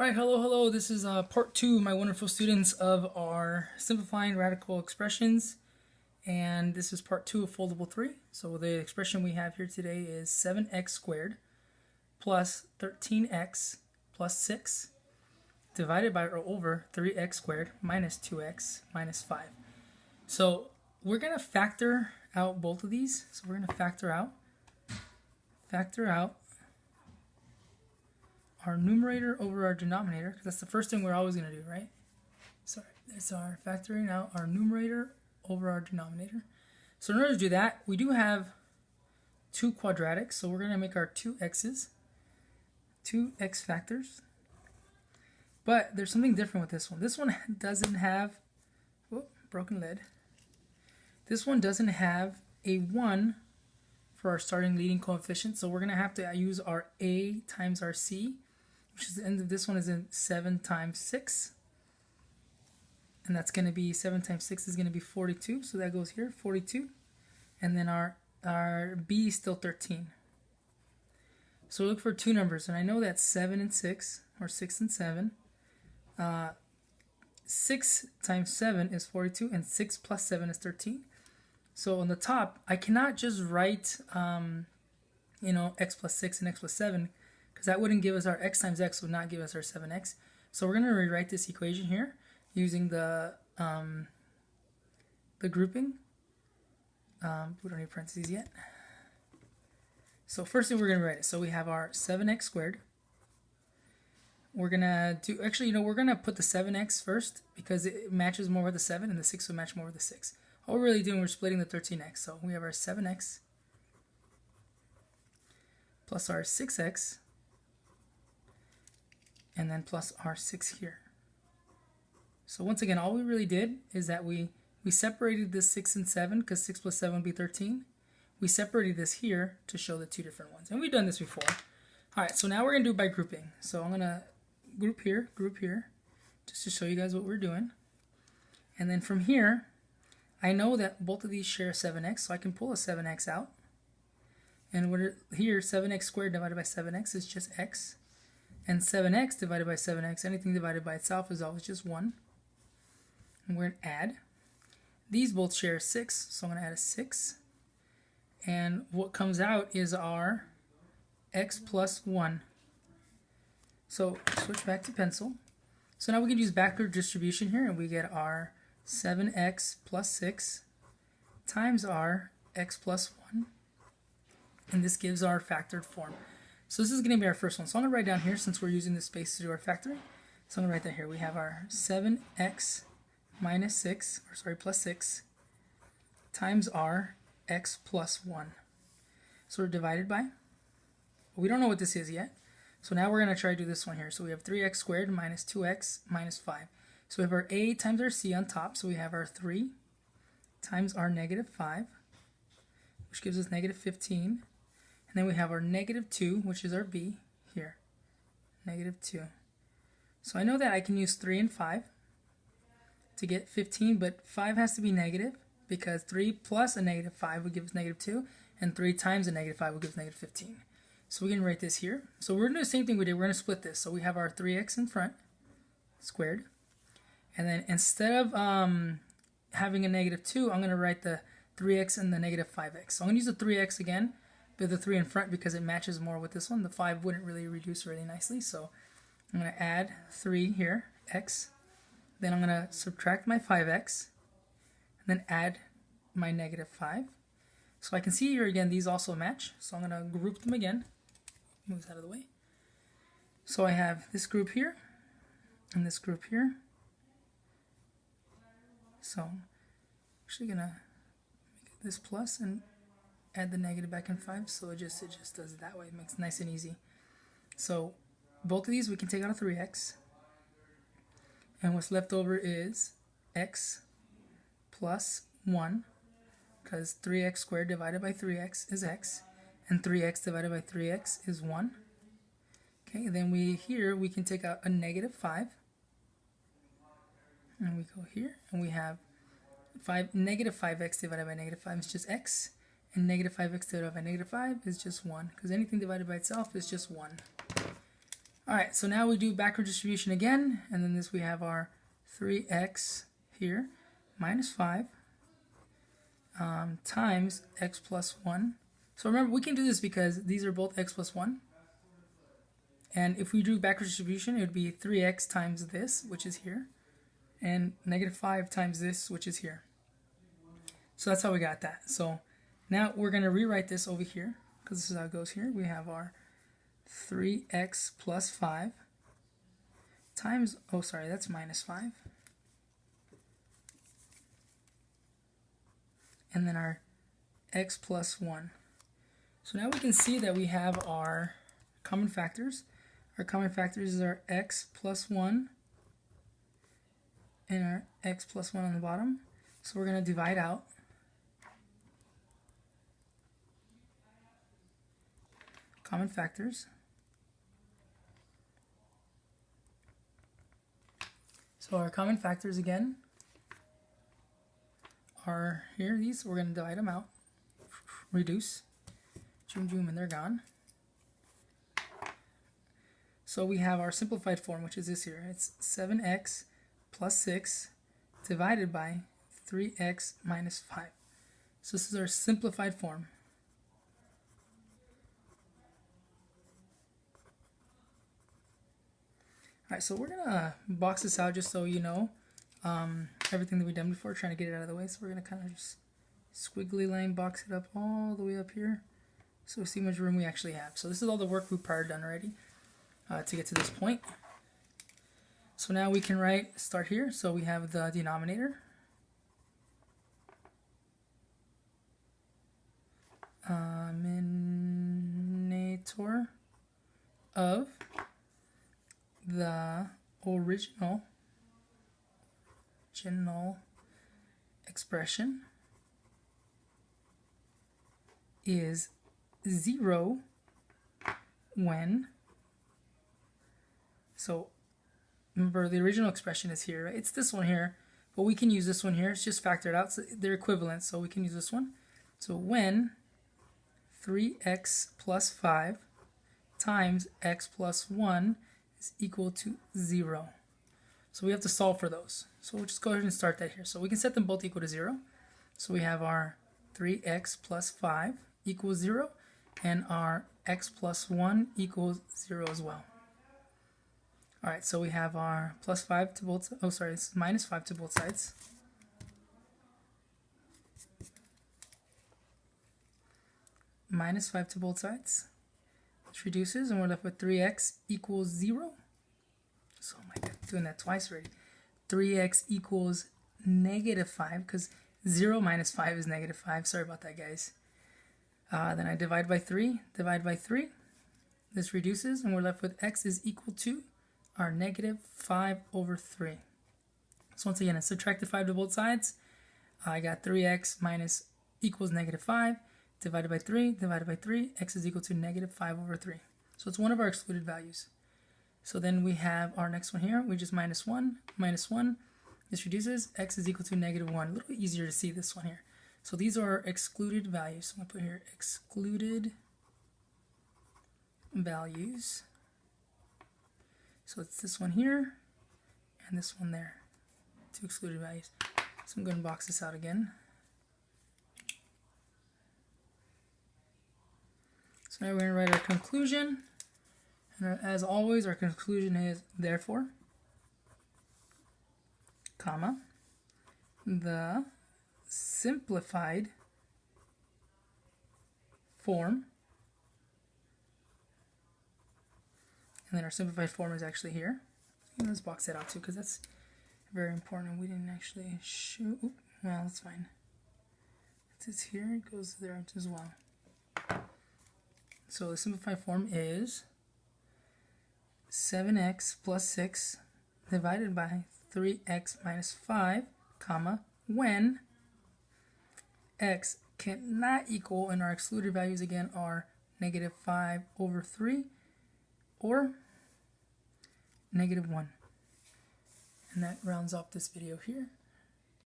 All right, hello. This is part two, my wonderful students, of our simplifying radical expressions. And this is part two of Foldable 3. So the expression we have here today is 7x squared plus 13x plus 6 divided by or over 3x squared minus 2x minus 5. So we're going to factor out both of these. So we're going to factor out our numerator over our denominator, because that's the first thing we're always going to do, right? Sorry, that's our factoring out our numerator over our denominator. So in order to do that, we do have two quadratics, so we're going to make our two x's, two x factors. But there's something different with this one. This one doesn't have, broken lid. This one doesn't have a 1 for our starting leading coefficient, so we're going to have to use our a times our c, which is the end of this one is in 7 times 6. And that's going to be 7 times 6 is going to be 42, so that goes here, 42. And then our b is still 13. So we look for two numbers, and I know that's 7 and 6, or 6 and 7. 6 times 7 is 42, and 6 plus 7 is 13. So on the top, I cannot just write, x plus 6 and x plus 7, because that wouldn't give us our x times x would not give us our 7x. So we're going to rewrite this equation here using the grouping. We don't need parentheses yet. So first thing we're going to write it. So we have our 7x squared. We're going to do, we're going to put the 7x first because it matches more with the 7, and the 6 will match more with the 6. All we're really doing, we're splitting the 13x. So we have our 7x plus our 6x, and then plus our 6 here. So once again, all we really did is that we separated this 6 and 7, because 6 plus 7 would be 13. We separated this here to show the two different ones. And we've done this before. All right, so now we're going to do it by grouping. So I'm going to group here, just to show you guys what we're doing. And then from here, I know that both of these share 7x, so I can pull a 7x out. And here, 7x squared divided by 7x is just x. And 7x divided by 7x, anything divided by itself is always just 1. And we're going to add. These both share 6, so I'm going to add a 6. And what comes out is our x plus 1. So switch back to pencil. So now we can use backward distribution here, and we get our 7x plus 6 times our x plus 1. And this gives our factored form. So this is going to be our first one. So I'm going to write down here, since we're using this space to do our factoring. So I'm going to write that here. We have our 7x minus 6, plus 6, times our x plus 1. So we're divided by. We don't know what this is yet. So now we're going to try to do this one here. So we have 3x squared minus 2x minus 5. So we have our a times our c on top. So we have our 3 times our negative 5, which gives us negative 15. And then we have our negative 2, which is our b here, negative 2. So I know that I can use 3 and 5 to get 15, but 5 has to be negative, because 3 plus a negative 5 would give us negative 2, and 3 times a negative 5 would give us negative 15. So we can write this here. So we're going to do the same thing we did. We're going to split this. So we have our 3x in front, squared. And then instead of having a negative 2, I'm going to write the 3x and the negative 5x. So I'm going to use the 3x again, but the 3 in front because it matches more with this one. The 5 wouldn't really reduce really nicely. So I'm going to add 3 here, x. Then I'm going to subtract my 5x, and then add my negative 5. So I can see here again, these also match. So I'm going to group them again. Move this out of the way. So I have this group here, and this group here. So I'm actually going to make this plus and add the negative back in 5. So it just does it that way. It makes it nice and easy. So both of these we can take out a 3x. And what's left over is x plus 1, because 3x squared divided by 3x is x, and 3x divided by 3x is 1. Okay, and then we can take out a negative 5. And we go here, and we have negative 5x divided by negative 5 is just x, and negative 5x divided by negative 5 is just 1, because anything divided by itself is just 1. Alright, so now we do backward distribution again, and then this we have our 3x here minus 5 times x plus 1. So remember, we can do this because these are both x plus 1. And if we do backward distribution, it would be 3x times this, which is here, and negative 5 times this, which is here. So that's how we got that. So now we're going to rewrite this over here, because this is how it goes here. We have our 3x plus 5 times, oh sorry, that's minus 5. And then our x plus 1. So now we can see that we have our common factors. Our common factors is our x plus 1 and our x plus 1 on the bottom. So we're going to divide out. Common factors. So our common factors again are here, these. We're going to divide them out. Reduce. Zoom, zoom, and they're gone. So we have our simplified form, which is this here. It's 7x plus 6 divided by 3x minus 5. So this is our simplified form. Alright, so we're going to box this out just so you know everything that we've done before, trying to get it out of the way. So we're going to kind of just squiggly line box it up all the way up here so we see how much room we actually have. So this is all the work we've prior done already to get to this point. So now we can start here. So we have the denominator. Denominator of the original expression is 0 when, so remember the original expression is here, right? It's this one here, but we can use this one here. It's just factored out, so they're equivalent, so we can use this one. So when 3x plus 5 times x plus 1 is equal to 0. So we have to solve for those. So we'll just go ahead and start that here. So we can set them both equal to 0. So we have our 3x plus 5 equals 0, and our x plus 1 equals 0 as well. Alright, so we have our plus 5 to both, oh sorry, it's minus 5 to both sides. Minus 5 to both sides. Which reduces, and we're left with 3x equals 0. So, oh my God, doing that twice already. 3x equals negative 5, because 0 minus 5 is negative 5. Sorry about that, guys. Then I divide by 3. This reduces, and we're left with x is equal to our negative 5 over 3. So once again, I subtracted 5 to both sides. I got 3x minus equals negative 5. Divided by 3, x is equal to negative 5 over 3. So it's one of our excluded values. So then we have our next one here, which is minus 1. This reduces, x is equal to negative 1. A little bit easier to see this one here. So these are excluded values. So I'm going to put here excluded values. So it's this one here and this one there. Two excluded values. So I'm going to box this out again. So now we're going to write our conclusion. And as always, our conclusion is therefore, comma, the simplified form, and then our simplified form is actually here. And let's box that out too, because that's very important. We didn't actually show. Well, that's fine. It's here. It goes there as well. So the simplified form is 7x plus 6 divided by 3x minus 5, comma, when x cannot equal, and our excluded values again are negative 5 over 3 or negative 1. And that rounds off this video here.